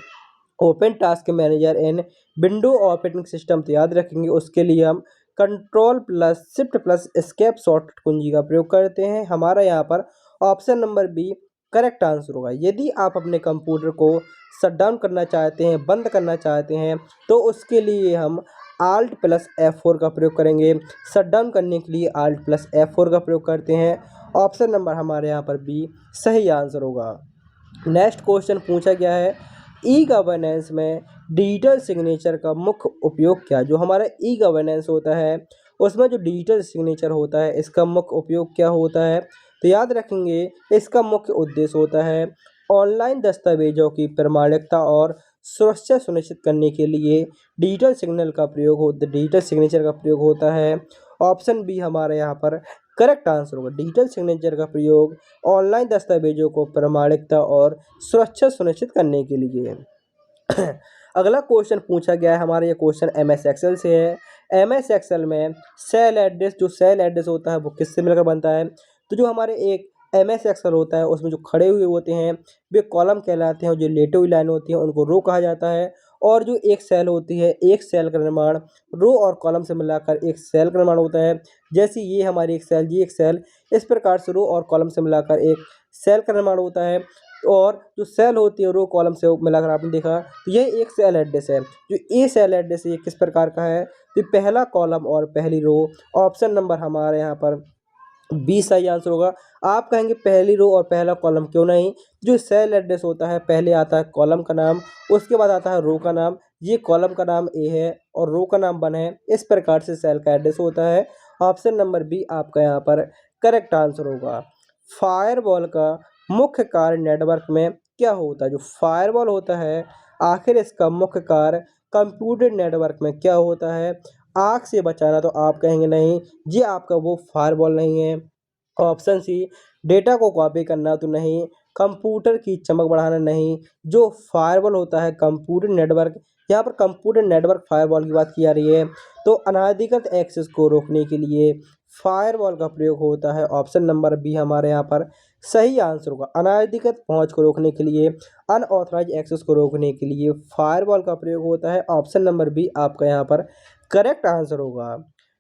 open task manager in window operating system? तो याद रखेंगे उसके लिए हम control plus shift plus escape shortcut कुंजी का प्रयोग करते हैं। हमारा यहाँ पर option number B correct answer होगा। यदि आप अपने कंप्यूटर को शट डाउन करना चाहते हैं, बंद करना चाहते हैं, तो उसके लिए हम आल्ट प्लस F4 का प्रयोग करेंगे। शट डाउन करने के लिए आल्ट प्लस F4 का प्रयोग करते हैं। ऑप्शन नंबर हमारे यहाँ पर बी सही आंसर होगा। नेक्स्ट क्वेश्चन पूछा गया है, ई गवर्नेंस में डिजिटल सिग्नेचर का मुख्य उपयोग क्या? जो हमारा ई गवर्नेंस होता है उसमें जो डिजिटल सिग्नेचर होता है, इसका मुख्य उपयोग क्या होता है? तो याद रखेंगे इसका मुख्य उद्देश्य होता है ऑनलाइन दस्तावेजों की प्रामाणिकता और सुरक्षा सुनिश्चित करने के लिए डिजिटल सिग्नेचर का प्रयोग होता है। ऑप्शन बी हमारे यहाँ पर करेक्ट आंसर होगा। डिजिटल सिग्नेचर का प्रयोग ऑनलाइन दस्तावेजों को प्रामाणिकता और सुरक्षा सुनिश्चित करने के लिए। अगला क्वेश्चन पूछा गया है हमारा, ये क्वेश्चन MS एक्सेल से है। MS एक्सेल में सेल एड्रेस, जो सेल एड्रेस होता है वो किससे मिलकर बनता है? तो जो हमारे एक MS एक्सेल होता है उसमें जो खड़े हुए होते हैं वे कॉलम कहलाते हैं, और जो लेटे हुई लाइन होती है उनको रो कहा जाता है। और जो एक सेल होती है, एक सेल का निर्माण रो और कॉलम से मिलाकर एक सेल का निर्माण होता है। जैसे ये हमारी एक सेल, ये एक सेल, इस प्रकार से रो और कॉलम से मिलाकर एक सेल का निर्माण होता है। और जो सेल होती है रो कॉलम से मिलाकर आपने देखा, तो यह एक सेल एड्रेस है। जो ए सेल एड्रेस है ये किस प्रकार का है, तो पहला कॉलम और पहली रो। ऑप्शन नंबर हमारे यहाँ पर 20 सही आंसर होगा। आप कहेंगे पहली रो और पहला कॉलम क्यों नहीं, जो सेल एड्रेस होता है पहले आता है कॉलम का नाम, उसके बाद आता है रो का नाम। ये कॉलम का नाम ए है और रो का नाम 1 है, इस प्रकार से सेल का एड्रेस होता है। ऑप्शन नंबर बी आपका यहाँ पर करेक्ट आंसर होगा। फायरवॉल का मुख्य कार्य नेटवर्क में क्या होता है, जो फायरवॉल होता है आखिर इसका मुख्य कार्य कंप्यूटर नेटवर्क में क्या होता है। आग से बचाना, तो आप कहेंगे नहीं, ये आपका वो फायरवॉल नहीं है। ऑप्शन सी, डेटा को कॉपी करना, तो नहीं। कंप्यूटर की चमक बढ़ाना, नहीं। जो फायरवॉल होता है कंप्यूटर नेटवर्क, यहाँ पर कंप्यूटर नेटवर्क फायरवॉल की बात की जा रही है, तो अनधिकृत एक्सेस को रोकने के लिए फायरवॉल का प्रयोग होता है। ऑप्शन नंबर बी हमारे यहाँ पर सही आंसर होगा। अनधिकृत पहुंच को रोकने के लिए, अनऑथराइज एक्सेस को रोकने के लिए फायरवॉल का प्रयोग होता है। ऑप्शन नंबर बी आपका यहाँ पर करेक्ट आंसर होगा।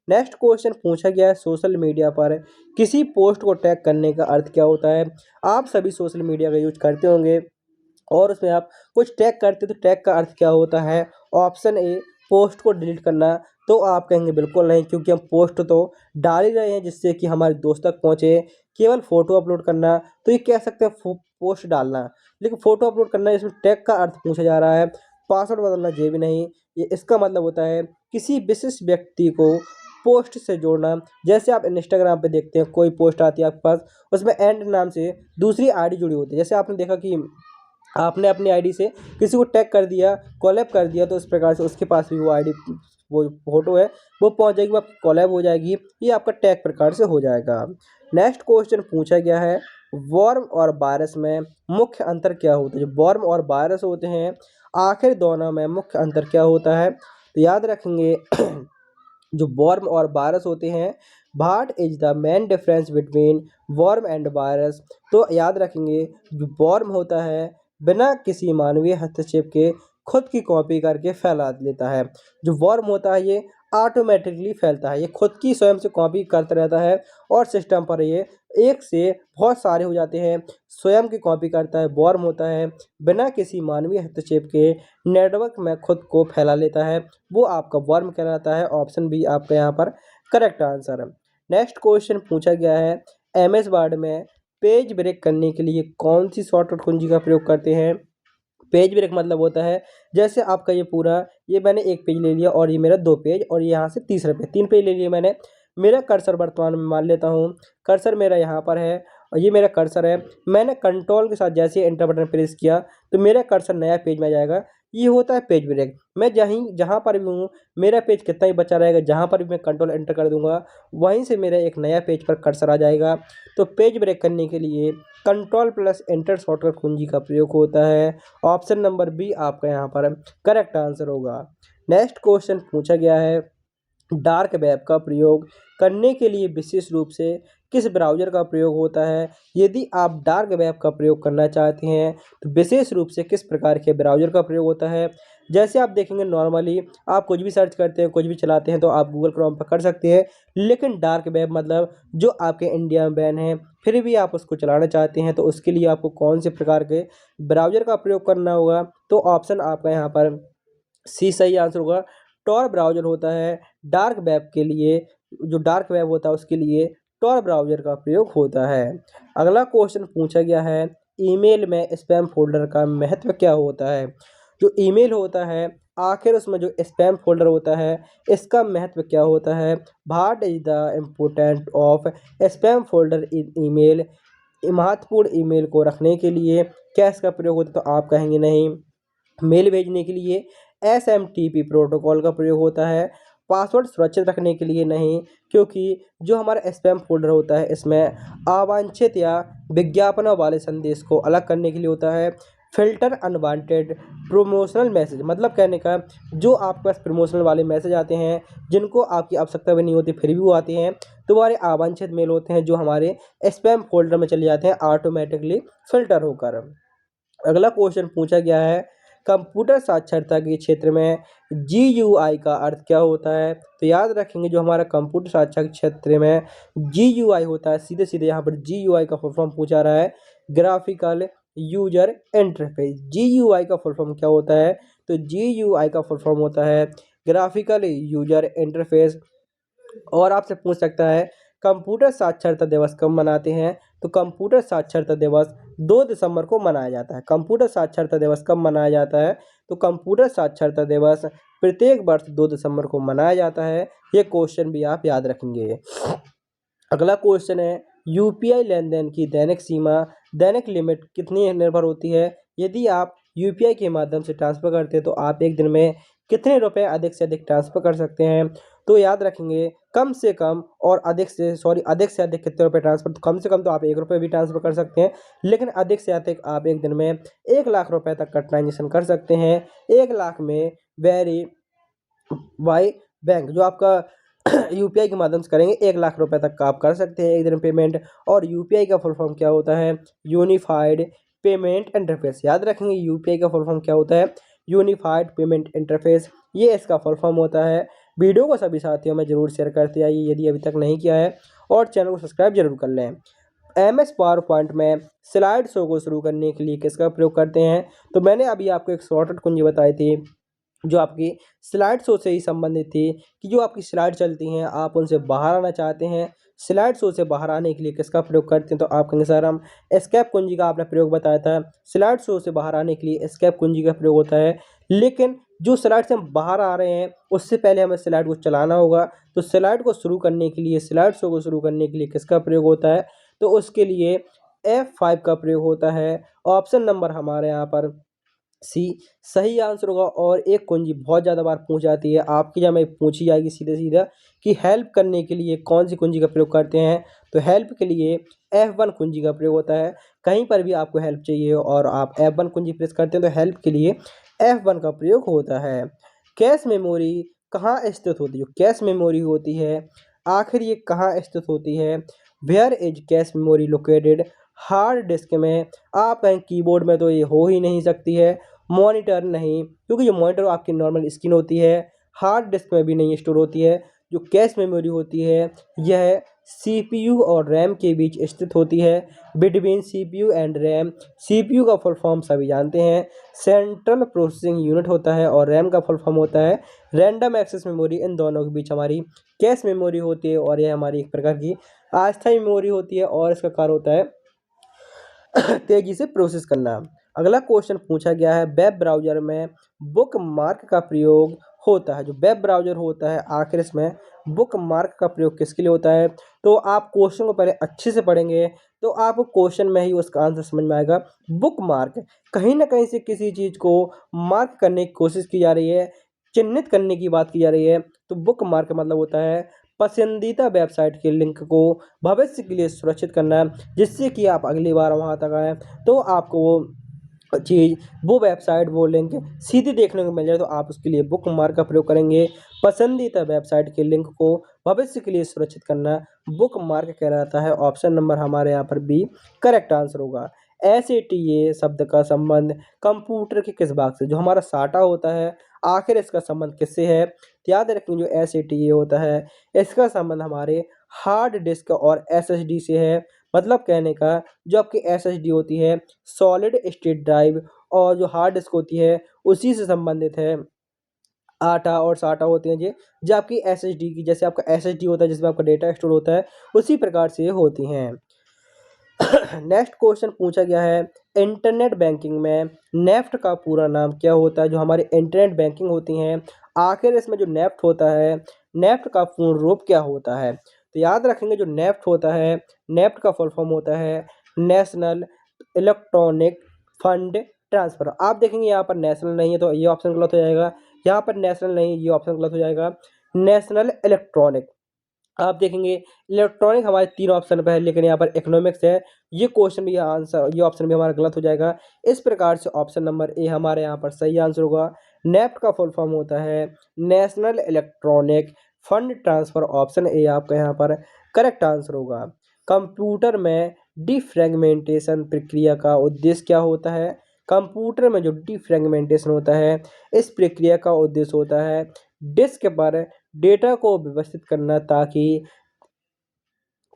नेक्स्ट क्वेश्चन पूछा गया है, सोशल मीडिया पर किसी पोस्ट को टैग करने का अर्थ क्या होता है। आप सभी सोशल मीडिया का यूज करते होंगे और उसमें आप कुछ टैग करते तो टैग का अर्थ क्या होता है। ऑप्शन ए, पोस्ट को डिलीट करना, तो आप कहेंगे बिल्कुल नहीं, क्योंकि हम पोस्ट तो डाल ही रहे हैं जिससे कि हमारे दोस्त तक पहुँचे। केवल फ़ोटो अपलोड करना, तो ये कह सकते हैं पोस्ट डालना, लेकिन फ़ोटो अपलोड करना इसमें टैग का अर्थ पूछा जा रहा है। पासवर्ड बदलना ये भी नहीं, ये इसका मतलब होता है किसी विशिष्ट व्यक्ति को पोस्ट से जोड़ना। जैसे आप इंस्टाग्राम पे देखते हैं कोई पोस्ट आती है आपके पास, उसमें एंड नाम से दूसरी आईडी जुड़ी होती है। जैसे आपने देखा कि आपने अपनी आईडी से किसी को टैग कर दिया, कोलैब कर दिया, तो इस प्रकार से उसके पास भी वो आईडी, वो फोटो है, वो पहुंच जाएगी, वो आपकी कोलैब हो जाएगी। ये आपका टैग प्रकार से हो जाएगा। नेक्स्ट क्वेश्चन पूछा गया है, वर्म और वायरस में मुख्य अंतर क्या होता है। जो वर्म और वायरस होते हैं आखिर दोनों में मुख्य अंतर क्या होता है, तो याद रखेंगे जो वर्म और वायरस होते हैं, what is the main difference between worm and virus. तो याद रखेंगे जो वर्म होता है बिना किसी मानवीय हस्तक्षेप के खुद की कॉपी करके फैला लेता है। जो वर्म होता है ये ऑटोमेटिकली फैलता है, ये खुद की स्वयं से कॉपी करता रहता है और सिस्टम पर ये एक से बहुत सारे हो जाते हैं, स्वयं की कॉपी करता है। वर्म होता है बिना किसी मानवीय हस्तक्षेप के नेटवर्क में खुद को फैला लेता है, वो आपका वर्म कहलाता है। ऑप्शन बी आपका यहाँ पर करेक्ट आंसर है। नेक्स्ट क्वेश्चन पूछा गया है, एमएस वर्ड में पेज ब्रेक करने के लिए कौन सी शॉर्टकट कुंजी का प्रयोग करते हैं। पेज ब्रेक मतलब होता है जैसे आपका ये पूरा, ये मैंने एक पेज ले लिया और ये मेरा 2 पेज और यहाँ से तीसरा पेज, 3 पेज ले लिए मैंने। मेरा कर्सर वर्तमान में मान लेता हूँ, कर्सर मेरा यहाँ पर है और ये मेरा कर्सर है। मैंने कंट्रोल के साथ जैसे एंटर बटन प्रेस किया तो मेरा कर्सर नया पेज में आ जाएगा। ये होता है पेज ब्रेक। मैं जहाँ पर भी हूँ मेरा पेज कितना ही बचा रहेगा, जहाँ पर भी मैं कंट्रोल एंटर कर दूंगा वहीं से मेरा एक नया पेज पर कर्सर आ जाएगा। तो पेज ब्रेक करने के लिए कंट्रोल प्लस एंटर शॉर्टकट कुंजी का प्रयोग होता है। ऑप्शन नंबर बी आपका यहाँ पर करेक्ट आंसर होगा। नेक्स्ट क्वेश्चन पूछा गया है, डार्क वेब का प्रयोग करने के लिए विशेष रूप से किस ब्राउज़र का प्रयोग होता है। यदि आप डार्क वेब का प्रयोग करना चाहते हैं तो विशेष रूप से किस प्रकार के ब्राउज़र का प्रयोग होता है। जैसे आप देखेंगे नॉर्मली आप कुछ भी सर्च करते हैं, कुछ भी चलाते हैं तो आप गूगल क्रोम पर कर सकते हैं, लेकिन डार्क वेब मतलब जो आपके इंडिया में बैन है फिर भी आप उसको चलाना चाहते हैं, तो उसके लिए आपको कौन से प्रकार के ब्राउज़र का प्रयोग करना होगा। तो ऑप्शन आपका यहाँ पर सी सही आंसर होगा। टॉर ब्राउज़र होता है डार्क वेब के लिए, जो डार्क वेब होता है उसके लिए टॉर ब्राउज़र का प्रयोग होता है। अगला क्वेश्चन पूछा गया है, ईमेल में स्पैम फ़ोल्डर का महत्व क्या होता है। जो ईमेल होता है आखिर उसमें जो स्पैम फ़ोल्डर होता है इसका महत्व क्या होता है। What is the important of spam folder in email. महत्वपूर्ण ईमेल को रखने के लिए क्या इसका प्रयोग होता है, तो आप कहेंगे नहीं। मेल भेजने के लिए एसएमटीपी प्रोटोकॉल का प्रयोग होता है। पासवर्ड सुरक्षित रखने के लिए नहीं, क्योंकि जो हमारा स्पैम फोल्डर होता है इसमें अवांछित या विज्ञापनों वाले संदेश को अलग करने के लिए होता है। फिल्टर अनवांटेड प्रमोशनल मैसेज, मतलब कहने का जो आपके पास प्रमोशनल वाले मैसेज आते हैं जिनको आपकी आवश्यकता भी नहीं होती फिर भी वो आते हैं, तो हमारे अवांछित मेल होते हैं जो हमारे स्पैम फोल्डर में चले जाते हैं ऑटोमेटिकली फिल्टर होकर। अगला क्वेश्चन पूछा गया है, कंप्यूटर साक्षरता के क्षेत्र में GUI का अर्थ क्या होता है? तो याद रखेंगे जो हमारा कंप्यूटर साक्षरता के क्षेत्र में GUI होता है, सीधे सीधे यहाँ पर GUI का फुल फॉर्म पूछा रहा है, ग्राफिकल यूजर इंटरफेस। GUI का फुल फॉर्म क्या होता है? तो GUI का फुल फॉर्म होता है ग्राफिकल यूजर इंटरफेस। और आपसे पूछ सकता है कंप्यूटर साक्षरता दिवस कब मनाते हैं? तो कंप्यूटर साक्षरता दिवस 2 दिसंबर को मनाया जाता है। कंप्यूटर साक्षरता दिवस कब मनाया जाता है? तो कंप्यूटर साक्षरता दिवस प्रत्येक वर्ष 2 दिसंबर को मनाया जाता है। ये क्वेश्चन भी आप याद रखेंगे। अगला क्वेश्चन है यूपीआई लेन देन की दैनिक सीमा, दैनिक लिमिट कितनी निर्भर होती है? यदि आप यूपीआई के माध्यम से ट्रांसफ़र करते हैं तो आप एक दिन में कितने रुपए अधिक से अधिक ट्रांसफ़र कर सकते हैं? तो याद रखेंगे कम से कम और अधिक से अधिक कितने रुपए ट्रांसफ़र, तो कम से कम तो आप 1 रुपये भी ट्रांसफ़र कर सकते हैं, लेकिन अधिक से अधिक आप एक दिन में 1 लाख रुपए तक का ट्रांजेक्शन कर सकते हैं। 1 लाख में वेरी वाई बैंक जो आपका यूपीआई के माध्यम से करेंगे 1 लाख रुपए तक का आप कर सकते हैं एक दिन पेमेंट। और यूपीआई का फुल फॉर्म क्या होता है? Unified payment interface. याद रखेंगे यूपीआई का फुल फॉर्म क्या होता है? यूनिफाइड पेमेंट इंटरफेस, ये इसका फुल फॉर्म होता है। वीडियो को सभी साथियों में जरूर शेयर करते आइए यदि अभी तक नहीं किया है, और चैनल को सब्सक्राइब जरूर कर लें। MS पावर पॉइंट में स्लाइड शो को शुरू करने के लिए किसका प्रयोग करते हैं? तो मैंने अभी आपको एक शॉर्टकट कुंजी बताई थी जो आपकी स्लाइड शो से ही संबंधित थी, कि जो आपकी स्लाइड चलती हैं आप उनसे बाहर आना चाहते हैं, स्लाइड शो से बाहर आने के लिए किसका प्रयोग करते हैं? तो आप कहेंगे सर हम एस्केप कुंजी का आपने प्रयोग बताया था। स्लाइड शो से बाहर आने के लिए एस्केप कुंजी का प्रयोग होता है, लेकिन जो स्लाइड से हम बाहर आ रहे हैं उससे पहले हमें स्लाइड को चलाना होगा। तो स्लाइड को शुरू करने के लिए, स्लाइड शो को शुरू करने के लिए किसका प्रयोग होता है? तो उसके लिए F5 का प्रयोग होता है। ऑप्शन नंबर हमारे यहाँ पर सी सही आंसर होगा। और एक कुंजी बहुत ज़्यादा बार पूछ जाती है आपकी, जब में पूछी जाएगी सीधे सीधा कि हेल्प करने के लिए कौन सी कुंजी का प्रयोग करते हैं? तो हेल्प के लिए F1 कुंजी का प्रयोग होता है। कहीं पर भी आपको हेल्प चाहिए और आप F1 कुंजी प्रेस करते हैं तो हेल्प के लिए F1 का प्रयोग होता है। कैश मेमोरी कहाँ स्थित होती है? जो कैश मेमोरी होती है आखिर ये कहाँ स्थित होती है? Where is cache memory located? Hard disk में। आप कहें कीबोर्ड में तो ये हो ही नहीं सकती है। मॉनिटर नहीं, क्योंकि जो मॉनिटर आपकी नॉर्मल स्क्रीन होती है, हार्ड डिस्क में भी नहीं स्टोर होती है। जो कैश मेमोरी होती है यह CPU और रैम के बीच स्थित होती है, between CPU and RAM. CPU का फुल फॉर्म सभी जानते हैं, सेंट्रल प्रोसेसिंग यूनिट होता है, और रैम का फुल फॉर्म होता है रैंडम एक्सेस मेमोरी। इन दोनों के बीच हमारी कैश मेमोरी होती है, और यह हमारी एक प्रकार की अस्थायी मेमोरी होती है, और इसका कार्य होता है तेजी से प्रोसेस करना। अगला क्वेश्चन पूछा गया है वेब ब्राउज़र में बुक मार्क का प्रयोग होता है। जो वेब ब्राउज़र होता है आखिर इसमें बुक मार्क का प्रयोग किसके लिए होता है? तो आप क्वेश्चन को पहले अच्छे से पढ़ेंगे तो आपको क्वेश्चन में ही उसका आंसर समझ में आएगा। बुक मार्क कहीं ना कहीं से किसी चीज़ को मार्क करने की कोशिश की जा रही है, चिन्हित करने की बात की जा रही है। तो बुक मार्क मतलब होता है पसंदीदा वेबसाइट के लिंक को भविष्य के लिए सुरक्षित करना, जिससे कि आप अगली बार वहाँ तक आएँ तो आपको वो चीज़, वो वेबसाइट, वो लिंक सीधे देखने को मिल जाए। तो आप उसके लिए बुक मार्क का प्रयोग करेंगे। पसंदीदा वेबसाइट के लिंक को भविष्य के लिए सुरक्षित करना बुक मार्क कहलाता है। ऑप्शन नंबर हमारे यहाँ पर बी करेक्ट आंसर होगा। SATA शब्द का संबंध कंप्यूटर के किस भाग से? जो हमारा साटा होता है आखिर इसका संबंध किससे है? तो याद रखें जो SATA होता है इसका संबंध हमारे हार्ड डिस्क और SSD से है। मतलब कहने का जो आपकी SSD होती है सॉलिड स्टेट ड्राइव, और जो हार्ड डिस्क होती है उसी से संबंधित है। आटा और साटा होते हैं जो आपकी SSD की, जैसे आपका SSD होता है जिसमें आपका डेटा स्टोर होता है, उसी प्रकार से ये होती हैं। नेक्स्ट क्वेश्चन पूछा गया है इंटरनेट बैंकिंग में नेफ्ट का पूरा नाम क्या होता है? जो हमारी इंटरनेट बैंकिंग होती हैं आखिर इसमें जो नेफ्ट होता है, नेफ्ट का पूर्ण रूप क्या होता है? तो याद रखेंगे जो नेफ्ट होता है, नेफ्ट का फुल फॉर्म होता है नेशनल इलेक्ट्रॉनिक फंड ट्रांसफ़र। आप देखेंगे यहाँ पर नेशनल नहीं है तो ये ऑप्शन गलत हो जाएगा, यहाँ पर नेशनल नहीं ये ऑप्शन गलत हो जाएगा। नेशनल इलेक्ट्रॉनिक, आप देखेंगे इलेक्ट्रॉनिक हमारे 3 ऑप्शन पे है, लेकिन यहाँ पर इकोनॉमिक्स है। ये क्वेश्चन भी आंसर, ये ऑप्शन भी हमारा गलत हो जाएगा। इस प्रकार से ऑप्शन नंबर ए हमारे यहाँ पर सही आंसर होगा। नेफ्ट का फुल फॉर्म होता है national electronic fund transfer. Option A आपका यहाँ पर करेक्ट आंसर होगा। कंप्यूटर में डिफ्रेगमेंटेशन प्रक्रिया का उद्देश्य क्या होता है? कंप्यूटर में जो डिफ्रेगमेंटेशन होता है, इस प्रक्रिया का उद्देश्य होता है डिस्क पर डेटा को व्यवस्थित करना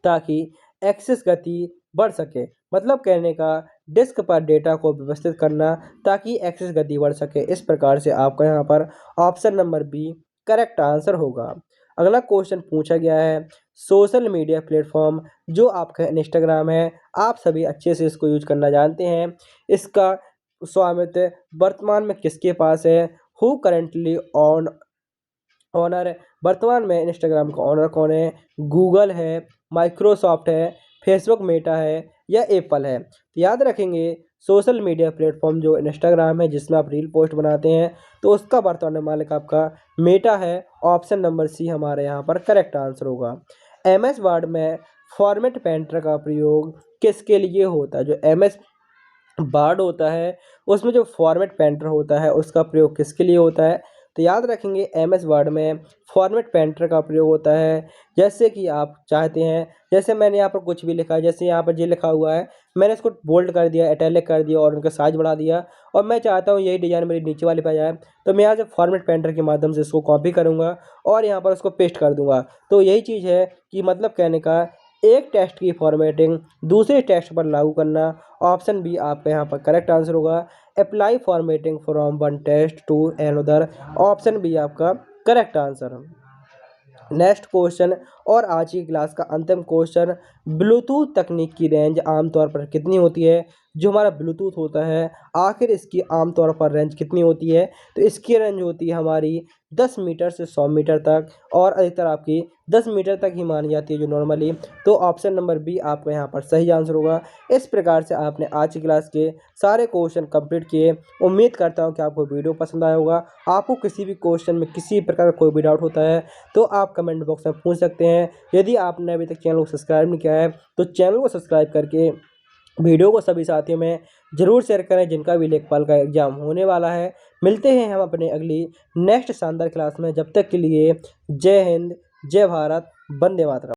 ताकि एक्सेस गति बढ़ सके। मतलब कहने का डिस्क पर डेटा को व्यवस्थित करना ताकि एक्सेस गति बढ़ सके। इस प्रकार से आपका यहाँ पर option number B correct answer होगा। अगला क्वेश्चन पूछा गया है, सोशल मीडिया प्लेटफॉर्म जो आपका इंस्टाग्राम है, आप सभी अच्छे से इसको यूज करना जानते हैं। इसका स्वामित्व वर्तमान में किसके पास है? हु करेंटली ऑनर, वर्तमान में इंस्टाग्राम का ऑनर कौन है? गूगल है, माइक्रोसॉफ्ट है, फेसबुक मेटा है या एप्पल है? तो याद रखेंगे सोशल मीडिया प्लेटफॉर्म जो इंस्टाग्राम है जिसमें आप रील पोस्ट बनाते हैं, तो उसका वर्तमान मालिक आपका मेटा है। ऑप्शन नंबर सी हमारे यहाँ पर करेक्ट आंसर होगा। एमएस वर्ड में फॉर्मेट पेंटर का प्रयोग किसके लिए होता है? जो एमएस वर्ड होता है उसमें जो फॉर्मेट पेंटर होता है उसका प्रयोग किसके लिए होता है? तो याद रखेंगे एमएस वर्ड में फॉर्मेट पेंटर का प्रयोग होता है जैसे कि आप चाहते हैं, जैसे मैंने यहाँ पर कुछ भी लिखा है, जैसे यहाँ पर ये लिखा हुआ है, मैंने इसको बोल्ड कर दिया, इटैलिक कर दिया और उनका साइज बढ़ा दिया और मैं चाहता हूँ यही डिज़ाइन मेरी नीचे वाले पे आ जाए, तो मैं यहाँ से फॉर्मेट पेंटर के माध्यम से इसको कॉपी करूँगा और यहाँ पर उसको पेस्ट कर दूँगा। तो यही चीज़ है कि मतलब कहने का एक टेक्स्ट की फॉर्मेटिंग दूसरे टेक्स्ट पर लागू करना। ऑप्शन बी आपका यहाँ पर करेक्ट आंसर होगा। Apply formatting from one text to another, option B आपका करेक्ट आंसर। नेक्स्ट क्वेश्चन और आज की क्लास का अंतिम क्वेश्चन, ब्लूटूथ तकनीक की रेंज आमतौर पर कितनी होती है? जो हमारा ब्लूटूथ होता है आखिर इसकी आमतौर पर रेंज कितनी होती है? तो इसकी रेंज होती है हमारी 10 मीटर से 100 मीटर तक और अधिकतर आपकी 10 मीटर तक ही मानी जाती है जो नॉर्मली। तो ऑप्शन नंबर बी आपका यहाँ पर सही आंसर होगा। इस प्रकार से आपने आज की क्लास के सारे क्वेश्चन कंप्लीट किए। उम्मीद करता हूँ कि आपको वीडियो पसंद आया होगा। आपको किसी भी क्वेश्चन में किसी प्रकार का कोई भी डाउट होता है तो आप कमेंट बॉक्स में पूछ सकते हैं। यदि आपने अभी तक चैनल को सब्सक्राइब नहीं किया है तो चैनल को सब्सक्राइब करके वीडियो को सभी साथियों में ज़रूर शेयर करें जिनका भी लेखपाल का एग्जाम होने वाला है। मिलते हैं हम अपने अगली नेक्स्ट शानदार क्लास में। जब तक के लिए जय हिंद, जय भारत, वंदे मातरम।